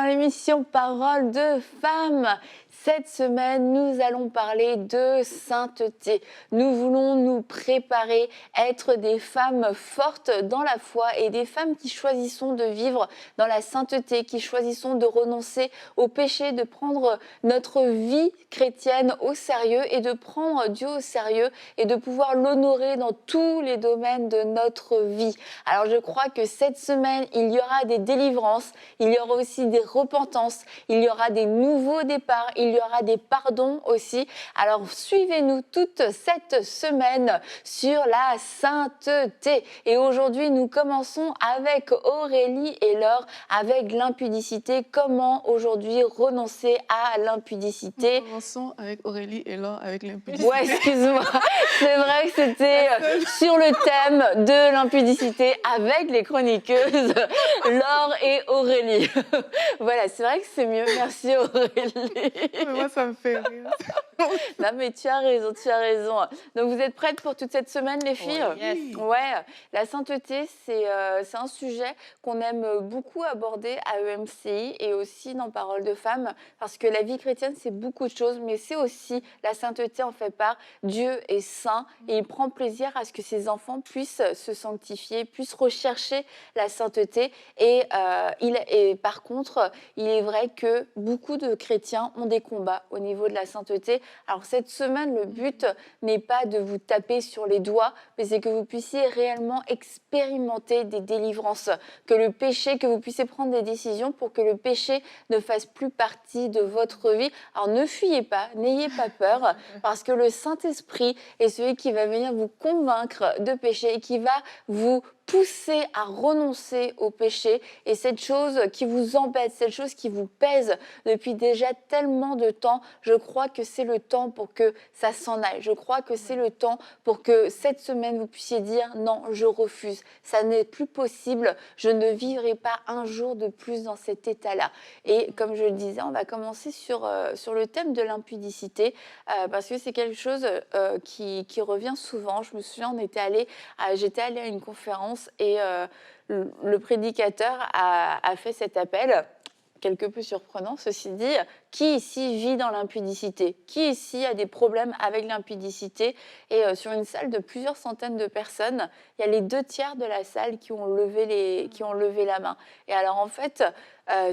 l'émission Parole de femmes. Cette semaine, nous allons parler de sainteté. Nous voulons nous préparer, être des femmes fortes dans la foi et des femmes qui choisissons de vivre dans la sainteté, qui choisissons de renoncer au péché, de prendre notre vie chrétienne au sérieux et de prendre Dieu au sérieux et de pouvoir l'honorer dans tous les domaines de notre vie. Alors je crois que cette semaine, il y aura des délivrances, il y aura aussi des repentances, il y aura des nouveaux départs, il y aura des pardons aussi. Alors suivez-nous toute cette semaine sur la sainteté. Et aujourd'hui, nous commençons avec Aurélie et Laure, avec l'impudicité. Comment aujourd'hui renoncer à l'impudicité? Nous commençons avec Aurélie et Laure avec l'impudicité. Ouais, excuse-moi. C'est vrai que c'était sur le thème de l'impudicité avec les chroniqueuses Laure et Aurélie. Voilà, c'est vrai que c'est mieux. Merci Aurélie. Mais moi, ça me fait rire. Non mais tu as raison, tu as raison. Donc vous êtes prêtes pour toute cette semaine les filles? Yes. Ouais, la sainteté c'est un sujet qu'on aime beaucoup aborder à EMCI et aussi dans Parole de femmes parce que la vie chrétienne c'est beaucoup de choses mais c'est aussi la sainteté en fait part. Dieu est saint et il prend plaisir à ce que ses enfants puissent se sanctifier, puissent rechercher la sainteté et par contre il est vrai que beaucoup de chrétiens ont des combats au niveau de la sainteté. Alors cette semaine, le but n'est pas de vous taper sur les doigts, mais c'est que vous puissiez réellement expérimenter des délivrances, que le péché, que vous puissiez prendre des décisions pour que le péché ne fasse plus partie de votre vie. Alors ne fuyez pas, n'ayez pas peur, parce que le Saint-Esprit est celui qui va venir vous convaincre de péché et qui va vous pousser à renoncer au péché et cette chose qui vous embête, cette chose qui vous pèse depuis déjà tellement de temps, je crois que c'est le temps pour que ça s'en aille. Je crois que c'est le temps pour que cette semaine vous puissiez dire non, je refuse, ça n'est plus possible, je ne vivrai pas un jour de plus dans cet état-là. Et comme je le disais, on va commencer sur le thème de l'impudicité parce que c'est quelque chose qui revient souvent. Je me souviens, j'étais allée à une conférence et le prédicateur a fait cet appel, quelque peu surprenant, ceci dit. Qui ici vit dans l'impudicité? Qui ici a des problèmes avec l'impudicité? Et sur une salle de plusieurs centaines de personnes, il y a les 2/3 de la salle qui ont levé la main. Et alors en fait,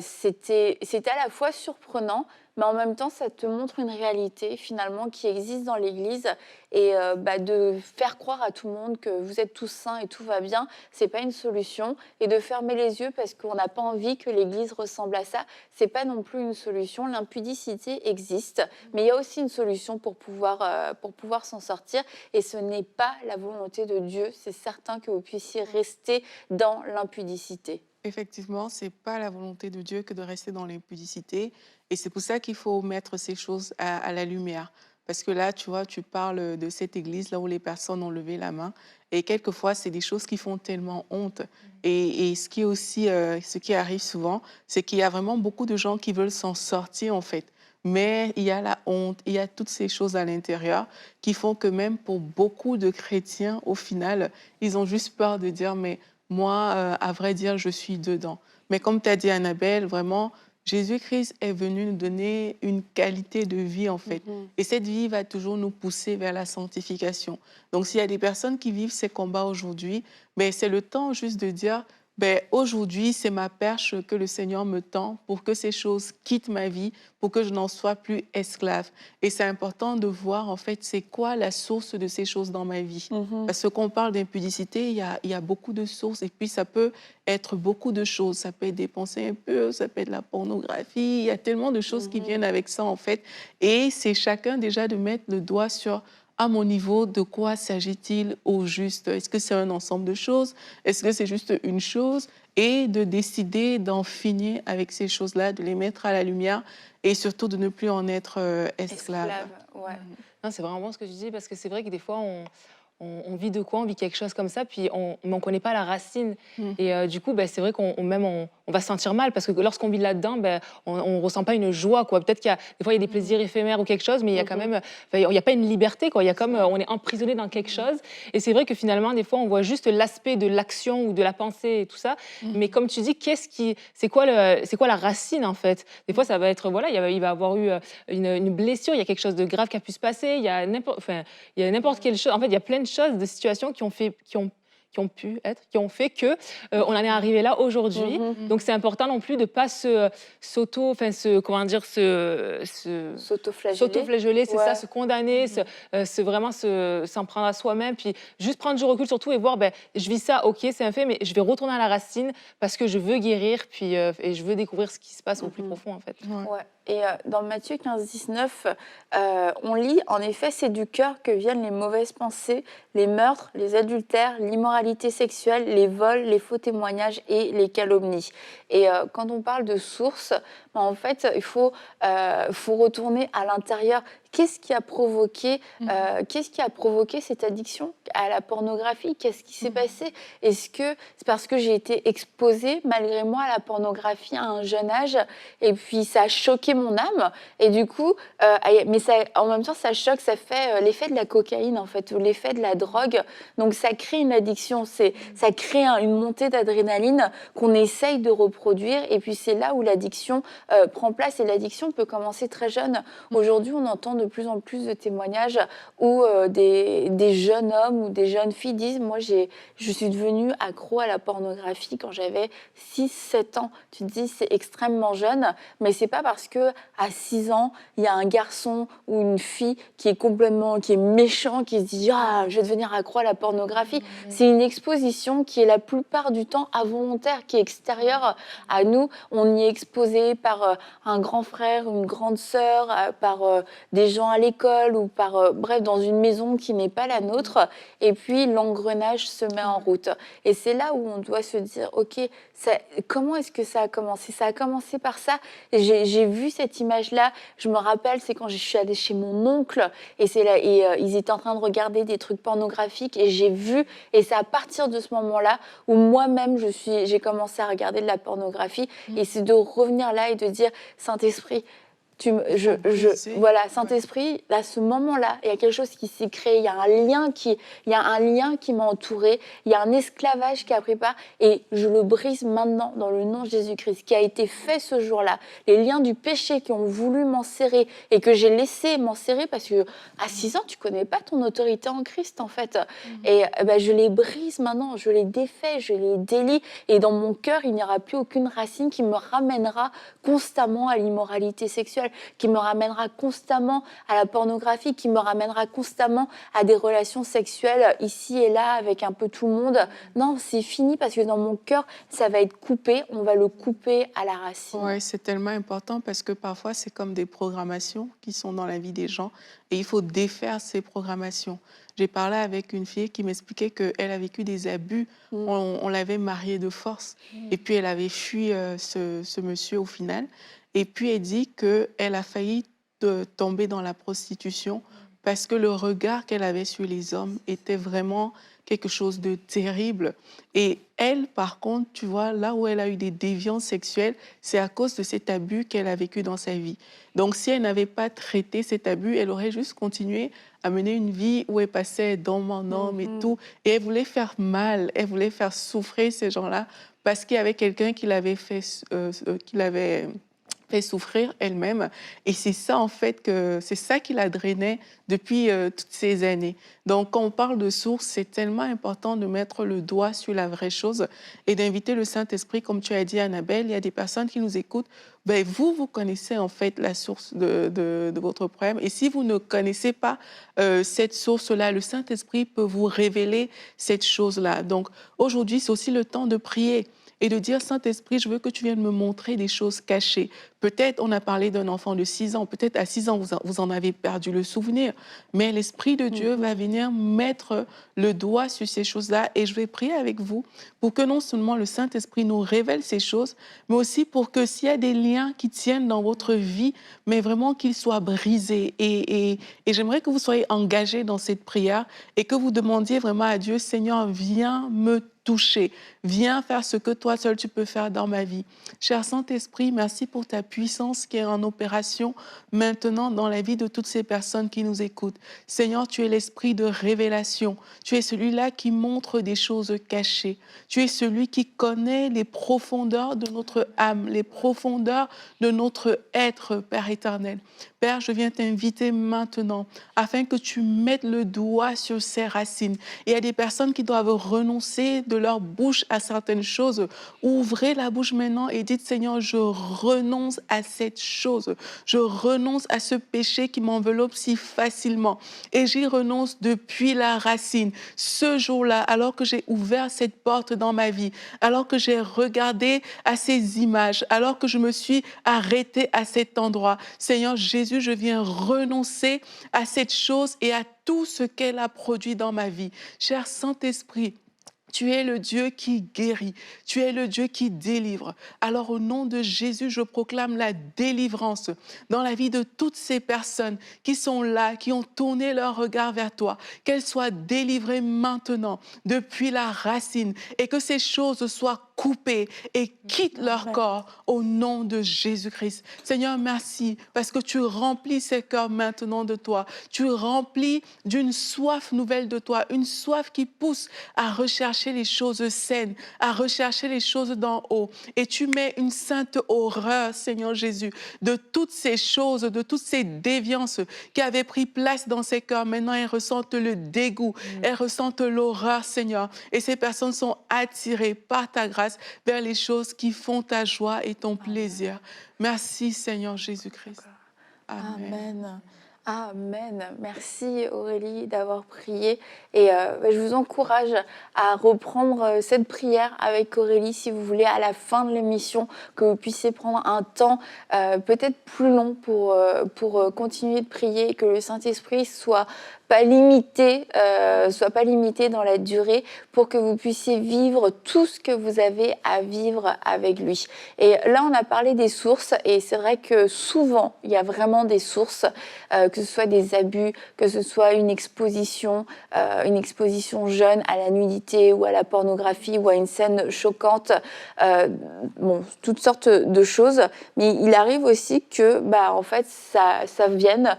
c'était à la fois surprenant, mais en même temps, ça te montre une réalité finalement qui existe dans l'Église et de faire croire à tout le monde que vous êtes tous saints et tout va bien, c'est pas une solution. Et de fermer les yeux parce qu'on n'a pas envie que l'Église ressemble à ça, c'est pas non plus une solution. L'impudicité existe, mais il y a aussi une solution pour pouvoir s'en sortir. Et ce n'est pas la volonté de Dieu. C'est certain que vous puissiez rester dans l'impudicité. Effectivement, ce n'est pas la volonté de Dieu que de rester dans l'impudicité. Et c'est pour ça qu'il faut mettre ces choses à la lumière. Parce que là, tu vois, tu parles de cette église là où les personnes ont levé la main. Et quelquefois, c'est des choses qui font tellement honte. Et ce qui est aussi, ce qui arrive souvent, c'est qu'il y a vraiment beaucoup de gens qui veulent s'en sortir, en fait. Mais il y a la honte, il y a toutes ces choses à l'intérieur qui font que même pour beaucoup de chrétiens, au final, ils ont juste peur de dire, mais moi, à vrai dire, je suis dedans. Mais comme tu as dit, Annabelle, vraiment, Jésus-Christ est venu nous donner une qualité de vie, en fait. Et cette vie va toujours nous pousser vers la sanctification. Donc, s'il y a des personnes qui vivent ces combats aujourd'hui, ben, c'est le temps juste de dire, ben, aujourd'hui, c'est ma perche que le Seigneur me tend pour que ces choses quittent ma vie, pour que je n'en sois plus esclave. Et c'est important de voir, en fait, c'est quoi la source de ces choses dans ma vie. Parce que quand on parle d'impudicité, il y a beaucoup de sources. Et puis, ça peut être beaucoup de choses. Ça peut être des pensées impures, ça peut être la pornographie. Il y a tellement de choses qui viennent avec ça, en fait. Et c'est chacun déjà de mettre le doigt sur à mon niveau, de quoi s'agit-il au juste? Est-ce que c'est un ensemble de choses? Est-ce que c'est juste une chose? Et de décider d'en finir avec ces choses-là, de les mettre à la lumière et surtout de ne plus en être esclave. Ouais. Non, c'est vraiment bon ce que tu dis parce que c'est vrai que des fois, on vit de quoi? On vit quelque chose comme ça, puis mais on connaît pas la racine. Mmh. Et du coup, c'est vrai qu'on va se sentir mal parce que lorsqu'on vit là-dedans, on ressent pas une joie, quoi. Peut-être des fois, il y a des plaisirs éphémères ou quelque chose, mais il y a quand même, enfin, il y a pas une liberté, quoi. Il y a comme, on est emprisonné dans quelque chose. Et c'est vrai que finalement, des fois, on voit juste l'aspect de l'action ou de la pensée et tout ça. Mais comme tu dis, c'est quoi la racine, en fait? Des fois, ça va être, voilà, il va avoir eu une blessure, il y a quelque chose de grave qui a pu se passer, il y a n'importe quelle chose. En fait, il y a plein de choses, de situations qui ont fait que on en est arrivé là aujourd'hui. Donc c'est important non plus de pas comment dire, S'autoflageller. s'auto-flageller, c'est ça, Ouais. se condamner, vraiment s'en prendre à soi-même, puis juste prendre du recul surtout et voir, je vis ça, ok, c'est un fait, mais je vais retourner à la racine parce que je veux guérir, puis et je veux découvrir ce qui se passe au plus profond, en fait. Ouais. Ouais. Et dans Matthieu 15-19, on lit, en effet, c'est du cœur que viennent les mauvaises pensées, les meurtres, les adultères, l'immoralité sexuelle, les vols, les faux témoignages et les calomnies. Et quand on parle de source, en fait, il faut retourner à l'intérieur. Qu'est-ce qui a provoqué cette addiction à la pornographie? Qu'est-ce qui s'est passé? Est-ce que c'est parce que j'ai été exposée, malgré moi, à la pornographie à un jeune âge, et puis ça a choqué mon âme, et du coup, mais ça, en même temps, ça choque, ça fait l'effet de la cocaïne, en fait, ou l'effet de la drogue. Donc ça crée une addiction, ça crée une montée d'adrénaline qu'on essaye de reproduire, et puis c'est là où l'addiction prend place, et l'addiction peut commencer très jeune. Aujourd'hui, on entend de plus en plus de témoignages où des jeunes hommes ou des jeunes filles disent « Moi, je suis devenue accro à la pornographie quand j'avais 6-7 ans ». Tu te dis, c'est extrêmement jeune, mais c'est pas parce qu'à 6 ans, il y a un garçon ou une fille qui est méchant, qui se dit « Ah, je vais devenir accro à la pornographie ». C'est une exposition qui est la plupart du temps involontaire, qui est extérieure à nous. On y est exposé par un grand frère, une grande sœur, par des gens à l'école, ou bref, dans une maison qui n'est pas la nôtre, et puis l'engrenage se met en route. Et c'est là où on doit se dire, ok, comment est-ce que ça a commencé? Ça a commencé par ça. J'ai vu cette image-là, je me rappelle, c'est quand je suis allée chez mon oncle, et ils étaient en train de regarder des trucs pornographiques, et j'ai vu, et c'est à partir de ce moment-là où moi-même j'ai commencé à regarder de la pornographie, et c'est de revenir là et de dire, Saint-Esprit, voilà, Saint-Esprit, à ce moment-là, il y a quelque chose qui s'est créé, il y a un lien qui m'a entourée, il y a un esclavage qui a pris part, et je le brise maintenant dans le nom de Jésus-Christ, qui a été fait ce jour-là. Les liens du péché qui ont voulu m'enserrer et que j'ai laissé m'enserrer, parce que à 6 ans, tu connais pas ton autorité en Christ, en fait. Et je les brise maintenant, je les défais, je les délie, et dans mon cœur, il n'y aura plus aucune racine qui me ramènera constamment à l'immoralité sexuelle, qui me ramènera constamment à la pornographie, qui me ramènera constamment à des relations sexuelles ici et là avec un peu tout le monde. Non, c'est fini, parce que dans mon cœur, ça va être coupé, on va le couper à la racine. Oui, c'est tellement important parce que parfois, c'est comme des programmations qui sont dans la vie des gens et il faut défaire ces programmations. J'ai parlé avec une fille qui m'expliquait qu'elle a vécu des abus. On l'avait mariée de force et puis elle avait fui ce monsieur au final. Et puis elle dit qu'elle a failli tomber dans la prostitution parce que le regard qu'elle avait sur les hommes était vraiment quelque chose de terrible. Et elle, par contre, tu vois, là où elle a eu des déviances sexuelles, c'est à cause de cet abus qu'elle a vécu dans sa vie. Donc, si elle n'avait pas traité cet abus, elle aurait juste continué à mener une vie où elle passait d'homme en homme et tout. Et elle voulait faire mal, elle voulait faire souffrir ces gens-là parce qu'il y avait quelqu'un qui l'avait fait souffrir elle-même. Et c'est ça, en fait, c'est ça qui la drainait depuis toutes ces années. Donc, quand on parle de source, c'est tellement important de mettre le doigt sur la vraie chose et d'inviter le Saint-Esprit, comme tu as dit, Annabelle. Il y a des personnes qui nous écoutent. Ben, vous connaissez, en fait, la source de votre problème. Et si vous ne connaissez pas cette source-là, le Saint-Esprit peut vous révéler cette chose-là. Donc, aujourd'hui, c'est aussi le temps de prier et de dire, Saint-Esprit, je veux que tu viennes me montrer des choses cachées. Peut-être on a parlé d'un enfant de 6 ans, peut-être à 6 ans, vous en avez perdu le souvenir, mais l'Esprit de Dieu va venir mettre le doigt sur ces choses-là et je vais prier avec vous pour que non seulement le Saint-Esprit nous révèle ces choses, mais aussi pour que s'il y a des liens qui tiennent dans votre vie, mais vraiment qu'ils soient brisés. Et j'aimerais que vous soyez engagés dans cette prière et que vous demandiez vraiment à Dieu, Seigneur, viens me toucher, viens faire ce que toi seul tu peux faire dans ma vie. Cher Saint-Esprit, merci pour ta puissance qui est en opération maintenant dans la vie de toutes ces personnes qui nous écoutent. Seigneur, tu es l'esprit de révélation. Tu es celui-là qui montre des choses cachées. Tu es celui qui connaît les profondeurs de notre âme, les profondeurs de notre être, Père éternel. Père, je viens t'inviter maintenant afin que tu mettes le doigt sur ces racines. Il y a des personnes qui doivent renoncer de leur bouche à certaines choses. Ouvrez la bouche maintenant et dites, Seigneur, je renonce à cette chose. Je renonce à ce péché qui m'enveloppe si facilement. Et j'y renonce depuis la racine. Ce jour-là, alors que j'ai ouvert cette porte dans ma vie, alors que j'ai regardé à ces images, alors que je me suis arrêtée à cet endroit, Seigneur Jésus, je viens renoncer à cette chose et à tout ce qu'elle a produit dans ma vie. Cher Saint-Esprit, tu es le Dieu qui guérit, tu es le Dieu qui délivre. Alors au nom de Jésus, je proclame la délivrance dans la vie de toutes ces personnes qui sont là, qui ont tourné leur regard vers toi, qu'elles soient délivrées maintenant depuis la racine et que ces choses soient coupées et quittent leur corps au nom de Jésus-Christ. Seigneur, merci parce que tu remplis ces cœurs maintenant de toi. Tu remplis d'une soif nouvelle de toi, une soif qui pousse à rechercher les choses saines, à rechercher les choses d'en haut. Et tu mets une sainte horreur, Seigneur Jésus, de toutes ces choses, de toutes ces déviances qui avaient pris place dans ces cœurs. Maintenant, elles ressentent le dégoût, elles ressentent l'horreur, Seigneur. Et ces personnes sont attirées par ta grâce vers les choses qui font ta joie et ton plaisir. Merci, Seigneur Jésus-Christ. Amen. Amen. Merci Aurélie d'avoir prié et je vous encourage à reprendre cette prière avec Aurélie si vous voulez à la fin de l'émission, que vous puissiez prendre un temps peut-être plus long pour continuer de prier et que le Saint-Esprit soit pas limité dans la durée pour que vous puissiez vivre tout ce que vous avez à vivre avec lui. Et là, on a parlé des sources et c'est vrai que souvent, il y a vraiment des sources, que ce soit des abus, que ce soit une exposition jeune à la nudité ou à la pornographie ou à une scène choquante, toutes sortes de choses. Mais il arrive aussi que, en fait, ça vienne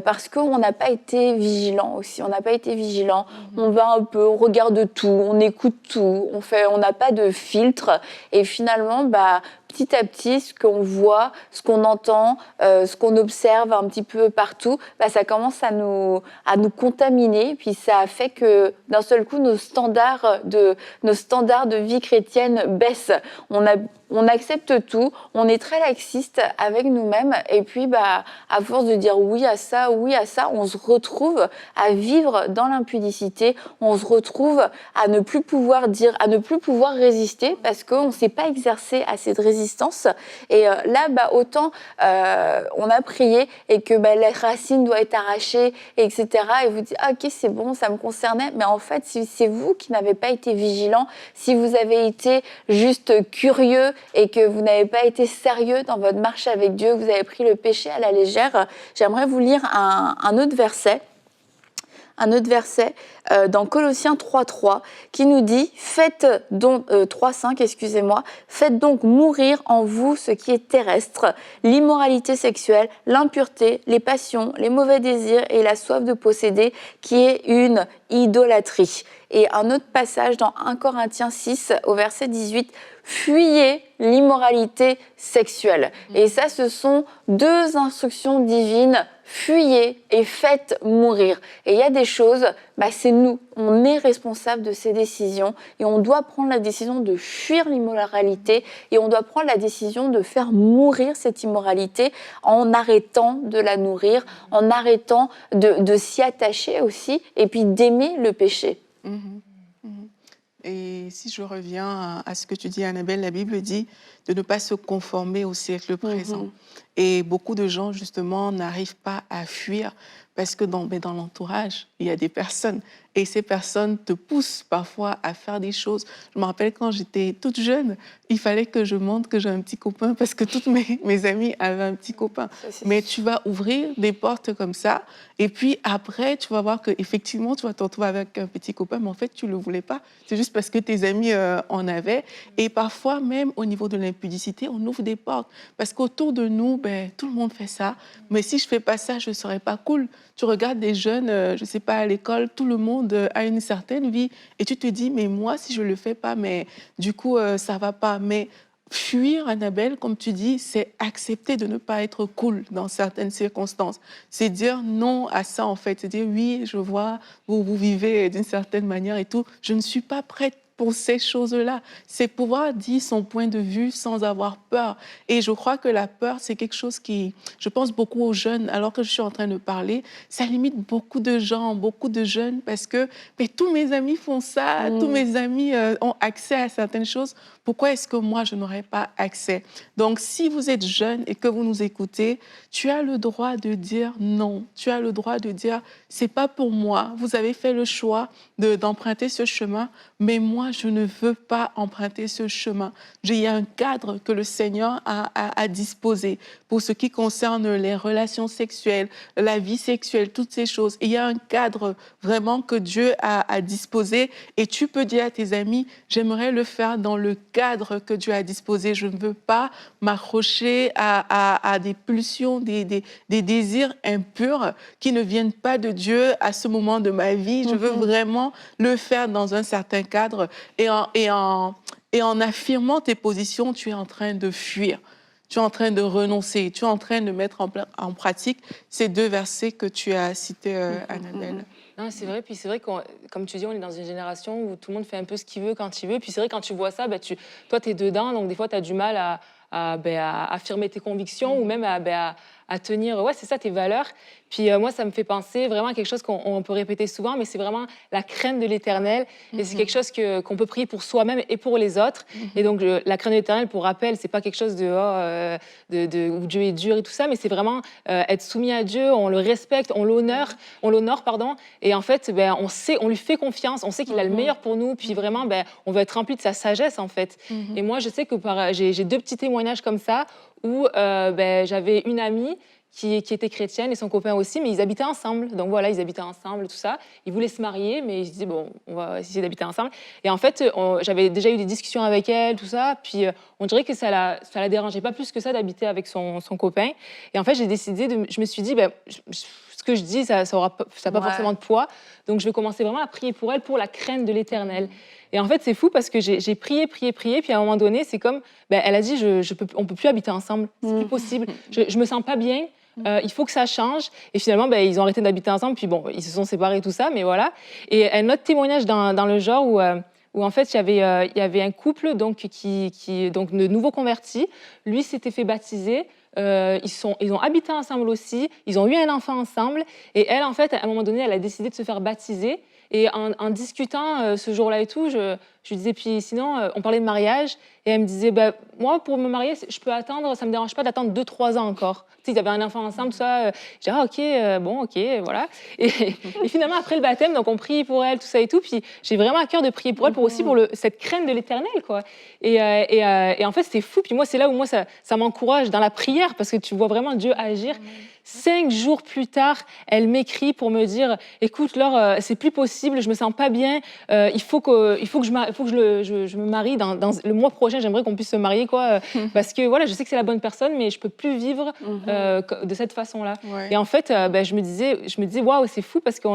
parce qu'on n'a pas été vigilant aussi. On n'a pas été vigilant. On va un peu, on regarde tout, on écoute tout, on n'a pas de filtre. Et finalement, petit à petit, ce qu'on voit, ce qu'on entend, ce qu'on observe un petit peu partout, ça commence à nous contaminer. Puis ça fait que d'un seul coup, nos standards de vie chrétienne baissent. On accepte tout, on est très laxiste avec nous-mêmes et puis à force de dire oui à ça, on se retrouve à vivre dans l'impudicité, on se retrouve à ne plus pouvoir dire, à ne plus pouvoir résister parce qu'on ne s'est pas exercé assez de résistance. Et là, autant on a prié et que la racine doit être arrachée, etc. Et vous dites, ok, c'est bon, ça me concernait. Mais en fait, si c'est vous qui n'avez pas été vigilant, si vous avez été juste curieux et que vous n'avez pas été sérieux dans votre marche avec Dieu, que vous avez pris le péché à la légère, j'aimerais vous lire un autre verset. Dans Colossiens 3.3 qui nous dit faites donc 3.5 excusez-moi, faites donc mourir en vous ce qui est terrestre, l'immoralité sexuelle, l'impureté, les passions, les mauvais désirs et la soif de posséder qui est une idolâtrie. Et un autre passage dans 1 Corinthiens 6 au verset 18, fuyez l'immoralité sexuelle. Et ça, ce sont deux instructions divines, fuyez et faites mourir. Et il y a des choses, c'est nous, on est responsable de ces décisions et on doit prendre la décision de fuir l'immoralité et on doit prendre la décision de faire mourir cette immoralité en arrêtant de la nourrir, en arrêtant de s'y attacher aussi et puis d'aimer le péché. Et si je reviens à ce que tu dis, Annabelle, la Bible dit de ne pas se conformer au siècle présent. Mhm. Et beaucoup de gens, justement, n'arrivent pas à fuir parce que dans l'entourage, il y a des personnes. Et ces personnes te poussent parfois à faire des choses. Je me rappelle quand j'étais toute jeune, il fallait que je montre que j'ai un petit copain parce que toutes mes amies avaient un petit copain. Ça, c'est Mais tu vas ouvrir des portes comme ça. Et puis après, tu vas voir qu'effectivement, tu vas te retrouver avec un petit copain, mais en fait, tu ne le voulais pas. C'est juste parce que tes amis en avaient. Et parfois, même au niveau de l'impudicité, on ouvre des portes. Parce qu'autour de nous, ben, tout le monde fait ça. Mais si je ne fais pas ça, je ne serais pas cool. Tu regardes des jeunes, je ne sais pas, à l'école, tout le monde a une certaine vie. Et tu te dis, mais moi, si je ne le fais pas, mais du coup, ça ne va pas. Mais fuir, Annabelle, comme tu dis, c'est accepter de ne pas être cool dans certaines circonstances. C'est dire non à ça, en fait. C'est dire, oui, je vois, vous vivez d'une certaine manière et tout. Je ne suis pas prête pour ces choses-là. C'est pouvoir dire son point de vue sans avoir peur. Et je crois que la peur, c'est quelque chose qui, je pense beaucoup aux jeunes, alors que je suis en train de parler, ça limite beaucoup de gens, beaucoup de jeunes, parce que mais tous mes amis font ça, tous mes amis ont accès à certaines choses. Pourquoi est-ce que moi, je n'aurais pas accès? Donc, si vous êtes jeune et que vous nous écoutez, tu as le droit de dire non. Tu as le droit de dire, c'est pas pour moi. Vous avez fait le choix d'emprunter ce chemin, mais moi, je ne veux pas emprunter ce chemin. Il y a un cadre que le Seigneur a disposé pour ce qui concerne les relations sexuelles, la vie sexuelle, toutes ces choses. Et il y a un cadre vraiment que Dieu a disposé et tu peux dire à tes amis, j'aimerais le faire dans le cadre que Dieu a disposé. Je ne veux pas m'accrocher à des pulsions, des désirs impurs qui ne viennent pas de Dieu à ce moment de ma vie. Je veux vraiment le faire dans un certain cadre et en affirmant tes positions, tu es en train de fuir. Tu es en train de renoncer, tu es en train de mettre en pratique ces deux versets que tu as cités, Annabelle. Non, c'est vrai. Puis c'est vrai que, comme tu dis, on est dans une génération où tout le monde fait un peu ce qu'il veut quand il veut. Puis c'est vrai, quand tu vois ça, ben, toi, tu es dedans. Donc des fois, tu as du mal à affirmer tes convictions ou même à tenir, ouais, c'est ça, tes valeurs. Puis moi, ça me fait penser vraiment à quelque chose qu'on peut répéter souvent, mais c'est vraiment la crainte de l'Éternel. Et c'est quelque chose qu'on peut prier pour soi-même et pour les autres. Et donc, la crainte de l'Éternel, pour rappel, c'est pas quelque chose où Dieu est dur et tout ça, mais c'est vraiment être soumis à Dieu, on le respecte, on l'honore, pardon. Et en fait, ben, on lui fait confiance, on sait qu'il a le meilleur pour nous. Puis vraiment, ben, on veut être rempli de sa sagesse, en fait. Et moi, je sais que j'ai deux petits témoignages comme ça où ben, j'avais une amie qui était chrétienne et son copain aussi, mais ils habitaient ensemble. Donc voilà, ils habitaient ensemble, tout ça. Ils voulaient se marier, mais ils se disaient, bon, on va essayer d'habiter ensemble. Et en fait, j'avais déjà eu des discussions avec elle, tout ça, puis on dirait que ça la dérangeait pas plus que ça d'habiter avec son copain. Et en fait, je me suis dit, ben, ce que je dis, ça n'a pas forcément de poids. Donc je vais commencer vraiment à prier pour elle, pour la crainte de l'Éternel. Et en fait, c'est fou parce que j'ai prié, puis à un moment donné, c'est comme, ben, elle a dit, on peut plus habiter ensemble, c'est plus possible. Je me sens pas bien. Il faut que ça change. Et finalement, ben, ils ont arrêté d'habiter ensemble. Puis bon, ils se sont séparés, tout ça, mais voilà. Et un autre témoignage dans le genre où en fait, il y avait un couple donc, donc, de nouveaux convertis. Lui s'était fait baptiser. Ils ont habité ensemble aussi. Ils ont eu un enfant ensemble. Et elle, en fait, à un moment donné, elle a décidé de se faire baptiser. Et en discutant ce jour-là et tout, je lui disais, puis sinon, on parlait de mariage. Et elle me disait, bah, moi, pour me marier, je peux attendre, ça ne me dérange pas d'attendre 2-3 ans encore. Tu sais, ils avaient un enfant ensemble, tout ça. J'ai dit, ah, OK, bon, OK, voilà. Et finalement, après le baptême, donc on prie pour elle, tout ça et tout. Puis j'ai vraiment à cœur de prier pour elle, pour cette crainte de l'Éternel, quoi. Et en fait, c'était fou. Puis moi, c'est là où moi, ça m'encourage dans la prière, parce que tu vois vraiment Dieu agir. 5 jours plus tard, elle m'écrit pour me dire, écoute, Laure, c'est plus possible, je me sens pas bien, il faut que je me marie dans le mois prochain, j'aimerais qu'on puisse se marier, quoi, parce que voilà, je sais que c'est la bonne personne, mais je peux plus vivre de cette façon-là. Ouais. Et en fait, ben, je me disais, waouh, c'est fou, parce que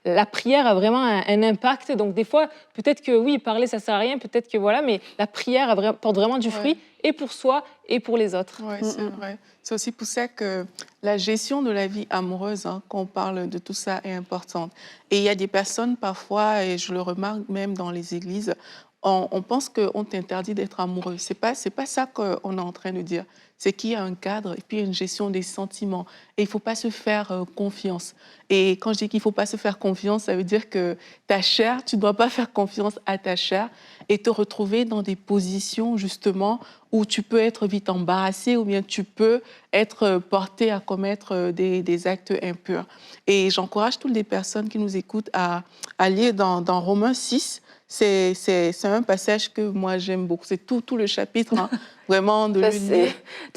la prière a vraiment un impact. Donc des fois, peut-être que oui, parler ça sert à rien, peut-être que voilà, mais la prière porte vraiment du fruit, et pour soi et pour les autres. Oui, c'est vrai. C'est aussi pour ça que la gestion de la vie amoureuse, quand on parle de tout ça, est importante. Et il y a des personnes parfois, et je le remarque même dans les églises, on pense qu'on t'interdit d'être amoureux. C'est pas ça qu'on est en train de dire. c'est qu'il y a un cadre et puis une gestion des sentiments. Et il ne faut pas se faire confiance. Et quand je dis qu'il ne faut pas se faire confiance, ça veut dire que ta chair, tu ne dois pas faire confiance à ta chair et te retrouver dans des positions justement où tu peux être vite embarrassé ou bien tu peux être porté à commettre des actes impurs. Et j'encourage toutes les personnes qui nous écoutent à lire dans Romains 6. C'est un passage que moi j'aime beaucoup. C'est tout le chapitre, hein, vraiment de Ça, le lire.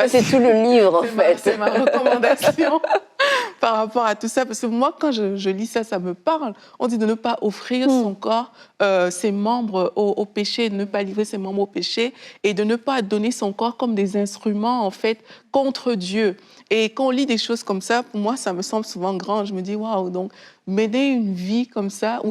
c'est tout le livre, en fait. C'est ma recommandation par rapport à tout ça. Parce que moi, quand je lis ça, ça me parle. On dit de ne pas offrir son corps, ses membres au péché, de ne pas livrer ses membres au péché et de ne pas donner son corps comme des instruments, en fait, contre Dieu. Et quand on lit des choses comme ça, pour moi, ça me semble souvent grand. Je me dis, waouh, donc mener une vie comme ça,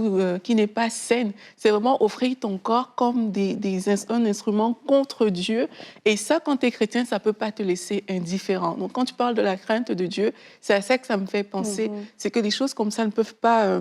qui n'est pas saine, c'est vraiment offrir ton corps comme un instrument contre Dieu. Et ça, quand tu es chrétien, ça ne peut pas te laisser indifférent. Donc, quand tu parles de la crainte de Dieu, c'est à ça que ça me fait penser. C'est que des choses comme ça ne peuvent pas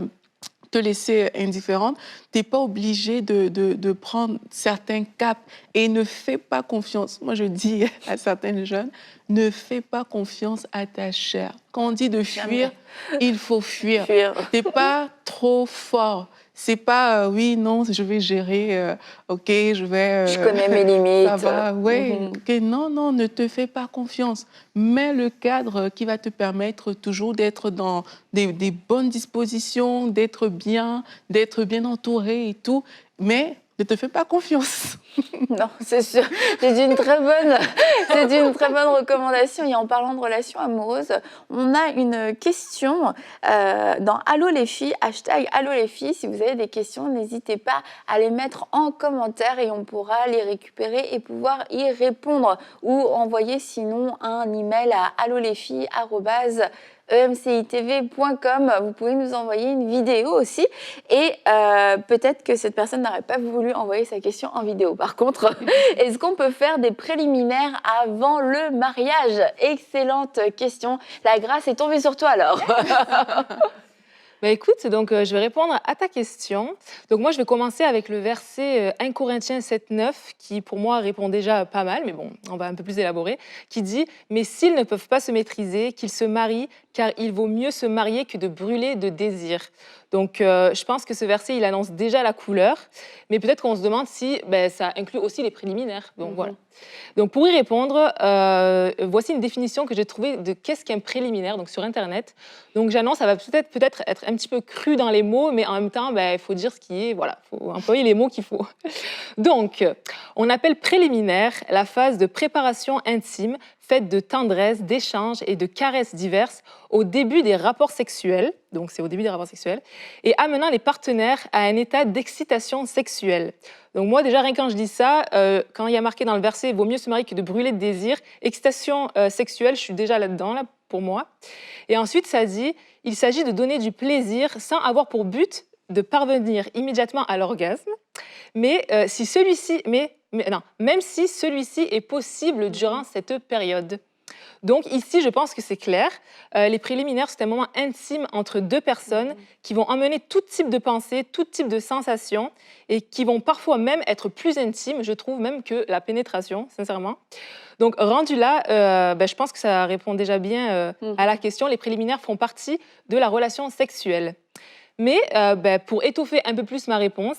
te laisser indifférente. Tu n'es pas obligé de prendre certains caps et ne fais pas confiance. Moi, je dis à certaines jeunes, ne fais pas confiance à ta chair. Quand on dit de fuir, il faut fuir. Tu n'es pas trop fort. C'est pas, oui, non, je vais gérer, ok, je vais... je connais mes limites. Ça va, oui. Okay, non, ne te fais pas confiance. Mets le cadre qui va te permettre toujours d'être dans des bonnes dispositions, d'être bien entouré et tout, mais ne te fais pas confiance. Non, c'est sûr. C'est une très bonne recommandation. Et en parlant de relations amoureuses, on a une question dans Allo les filles, #Allo les filles. Si vous avez des questions, n'hésitez pas à les mettre en commentaire et on pourra les récupérer et pouvoir y répondre ou envoyer sinon un email à allolesfilles@emcitv.com. Vous pouvez nous envoyer une vidéo aussi et peut-être que cette personne n'aurait pas voulu envoyer sa question en vidéo. Par contre, est-ce qu'on peut faire des préliminaires avant le mariage? Excellente question. La grâce est tombée sur toi alors. Bah écoute, donc je vais répondre à ta question. Donc moi, je vais commencer avec le verset 1 Corinthiens 7,9 qui, pour moi, répond déjà pas mal, mais bon, on va un peu plus élaborer, qui dit « Mais s'ils ne peuvent pas se maîtriser, qu'ils se marient, car il vaut mieux se marier que de brûler de désir. » Donc je pense que ce verset, il annonce déjà la couleur, mais peut-être qu'on se demande si ça inclut aussi les préliminaires. Donc voilà. Donc pour y répondre, voici une définition que j'ai trouvée de qu'est-ce qu'un préliminaire, donc sur Internet. Donc j'annonce, ça va peut-être être un petit peu cru dans les mots, mais en même temps, il faut dire ce qui est, voilà, il faut employer les mots qu'il faut. Donc, on appelle préliminaire la phase de préparation intime faite de tendresse, d'échanges et de caresses diverses au début des rapports sexuels, donc c'est au début des rapports sexuels, et amenant les partenaires à un état d'excitation sexuelle. Donc moi, déjà, rien quand je dis ça, quand il y a marqué dans le verset « vaut mieux se marier que de brûler de désir », excitation sexuelle, je suis déjà là-dedans, pour moi. Et ensuite, ça dit « il s'agit de donner du plaisir sans avoir pour but de parvenir immédiatement à l'orgasme, mais si celui-ci... même si celui-ci est possible durant cette période. » Donc ici, je pense que c'est clair. Les préliminaires, c'est un moment intime entre deux personnes qui vont emmener tout type de pensée, tout type de sensations et qui vont parfois même être plus intimes, je trouve, même que la pénétration, sincèrement. Donc rendu là, je pense que ça répond déjà bien à la question. Les préliminaires font partie de la relation sexuelle. Mais pour étoffer un peu plus ma réponse,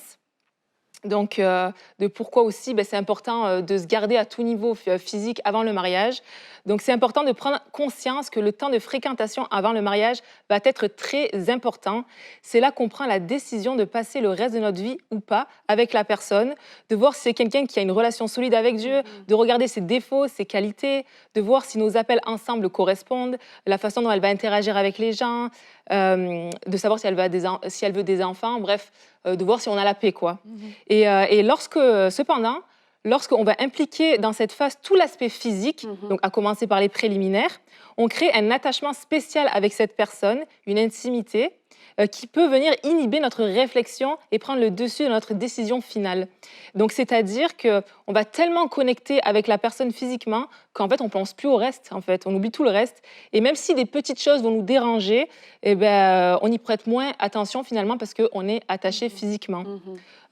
donc, de pourquoi aussi c'est important de se garder à tout niveau physique avant le mariage. Donc, c'est important de prendre conscience que le temps de fréquentation avant le mariage va être très important. C'est là qu'on prend la décision de passer le reste de notre vie ou pas avec la personne, de voir si c'est quelqu'un qui a une relation solide avec Dieu, de regarder ses défauts, ses qualités, de voir si nos appels ensemble correspondent, la façon dont elle va interagir avec les gens, de savoir si elle veut des enfants, bref, de voir si on a la paix, quoi. Et cependant, lorsqu'on va impliquer dans cette phase tout l'aspect physique, donc à commencer par les préliminaires, on crée un attachement spécial avec cette personne, une intimité, qui peut venir inhiber notre réflexion et prendre le dessus de notre décision finale. Donc, c'est-à-dire qu'on va tellement connecter avec la personne physiquement qu'en fait, on ne pense plus au reste, en fait. On oublie tout le reste. Et même si des petites choses vont nous déranger, eh ben, on y prête moins attention finalement parce qu'on est attaché physiquement.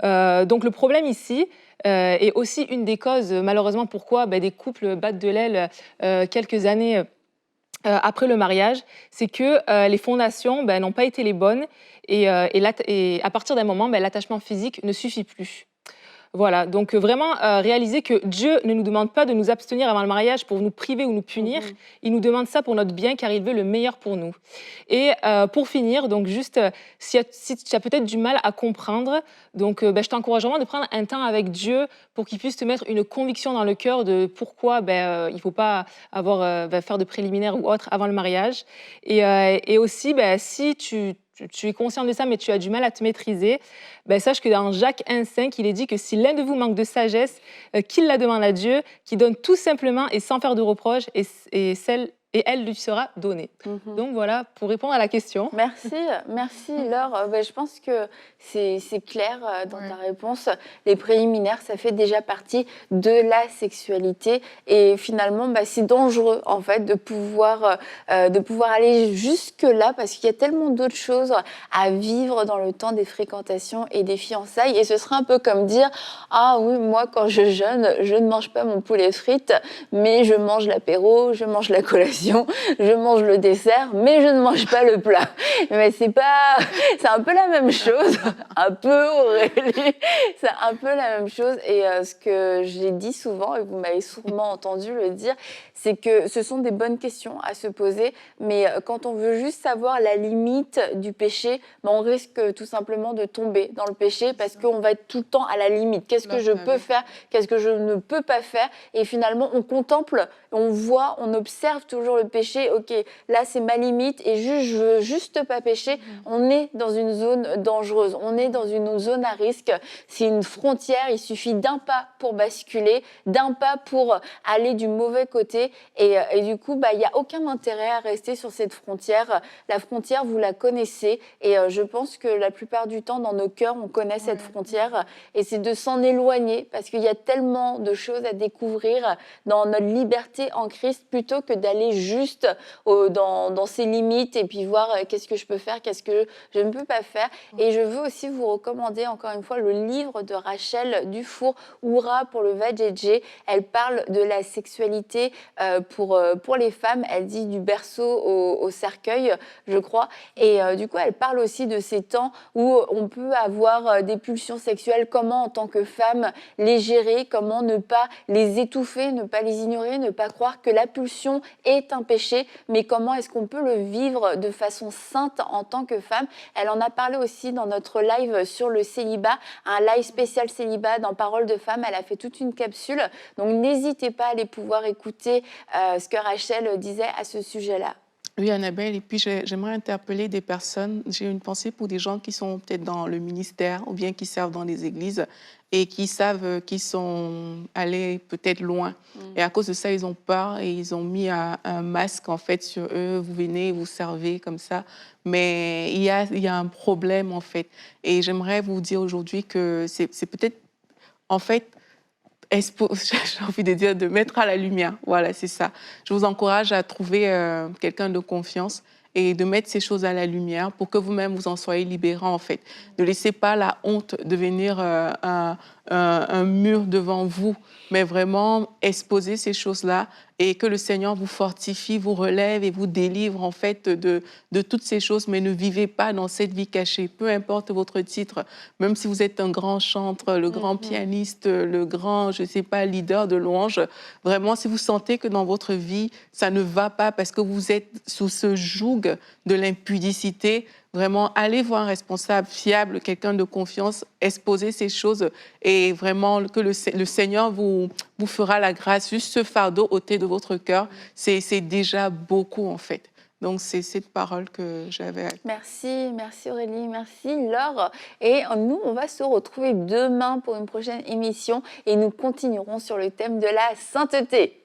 Donc, le problème ici est aussi une des causes, malheureusement, pourquoi des couples battent de l'aile quelques années après le mariage, c'est que les fondations n'ont pas été les bonnes et à partir d'un moment, l'attachement physique ne suffit plus. Voilà, donc vraiment réaliser que Dieu ne nous demande pas de nous abstenir avant le mariage pour nous priver ou nous punir. Il nous demande ça pour notre bien car il veut le meilleur pour nous. Et pour finir, donc juste, si tu as peut-être du mal à comprendre, donc je t'encourage vraiment de prendre un temps avec Dieu pour qu'il puisse te mettre une conviction dans le cœur de pourquoi il ne faut pas faire de préliminaires ou autre avant le mariage. Et aussi, si tu es conscient de ça, mais tu as du mal à te maîtriser, sache que dans Jacques 1,5, il est dit que si l'un de vous manque de sagesse, qu'il la demande à Dieu, qui donne tout simplement et sans faire de reproches, et elle lui sera donnée. Donc voilà, pour répondre à la question. Merci Laure. Je pense que c'est clair dans ta réponse. Les préliminaires, ça fait déjà partie de la sexualité et finalement, c'est dangereux en fait de pouvoir aller jusque-là parce qu'il y a tellement d'autres choses à vivre dans le temps des fréquentations et des fiançailles. Et ce serait un peu comme dire « Ah oui, moi quand je jeûne, je ne mange pas mon poulet frites, mais je mange l'apéro, je mange la collation. Je mange le dessert, mais je ne mange pas le plat. » Mais c'est un peu la même chose, un peu Aurélie, c'est un peu la même chose. Et ce que j'ai dit souvent, et vous m'avez sûrement entendu le dire, c'est que ce sont des bonnes questions à se poser, mais quand on veut juste savoir la limite du péché, on risque tout simplement de tomber dans le péché parce qu'on va être tout le temps à la limite. Qu'est-ce que je peux faire? Qu'est-ce que je ne peux pas faire? Et finalement, on contemple, on voit, on observe toujours le péché. Ok, là c'est ma limite et je veux juste pas pécher. On est dans une zone dangereuse, on est dans une zone à risque. C'est une frontière, il suffit d'un pas pour basculer, d'un pas pour aller du mauvais côté. Et du coup, il n'y a aucun intérêt à rester sur cette frontière. La frontière, vous la connaissez. Et je pense que la plupart du temps, dans nos cœurs, on connaît cette frontière. Et c'est de s'en éloigner parce qu'il y a tellement de choses à découvrir dans notre liberté en Christ plutôt que d'aller juste dans ses limites et puis voir qu'est-ce que je peux faire, qu'est-ce que je ne peux pas faire. Et je veux aussi vous recommander encore une fois le livre de Rachel Dufour, Oura pour le Vajayjay. Elle parle de la sexualité pour les femmes. Elle dit du berceau au cercueil, je crois. Et du coup, elle parle aussi de ces temps où on peut avoir des pulsions sexuelles, comment en tant que femme les gérer, comment ne pas les étouffer, ne pas les ignorer, ne pas croire que la pulsion est un péché, mais comment est-ce qu'on peut le vivre de façon sainte en tant que femme. Elle en a parlé aussi dans notre live sur le célibat, un live spécial célibat dans Parole de femme. Elle a fait toute une capsule, donc n'hésitez pas à aller pouvoir écouter ce que Rachel disait à ce sujet-là. Oui, Annabelle, et puis j'aimerais interpeller des personnes. J'ai une pensée pour des gens qui sont peut-être dans le ministère ou bien qui servent dans les églises et qui savent qu'ils sont allés peut-être loin. Et à cause de ça, ils ont peur et ils ont mis un masque en fait sur eux. Vous venez, vous servez comme ça. Mais il y a un problème en fait. Et j'aimerais vous dire aujourd'hui que c'est peut-être en fait j'ai envie de dire de mettre à la lumière. Voilà, c'est ça. Je vous encourage à trouver quelqu'un de confiance et de mettre ces choses à la lumière pour que vous-même vous en soyez libérés en fait. Ne laissez pas la honte devenir un mur devant vous, mais vraiment exposer ces choses-là et que le Seigneur vous fortifie, vous relève et vous délivre en fait de toutes ces choses, mais ne vivez pas dans cette vie cachée, peu importe votre titre, même si vous êtes un grand chanteur, le grand pianiste, le grand, je sais pas, leader de louange, vraiment si vous sentez que dans votre vie, ça ne va pas parce que vous êtes sous ce joug de l'impudicité, vraiment, allez voir un responsable fiable, quelqu'un de confiance, exposer ces choses et vraiment que le Seigneur vous fera la grâce. Juste ce fardeau ôté de votre cœur, c'est déjà beaucoup en fait. Donc, c'est cette parole que j'avais. Merci Aurélie, merci Laure. Et nous, on va se retrouver demain pour une prochaine émission et nous continuerons sur le thème de la sainteté.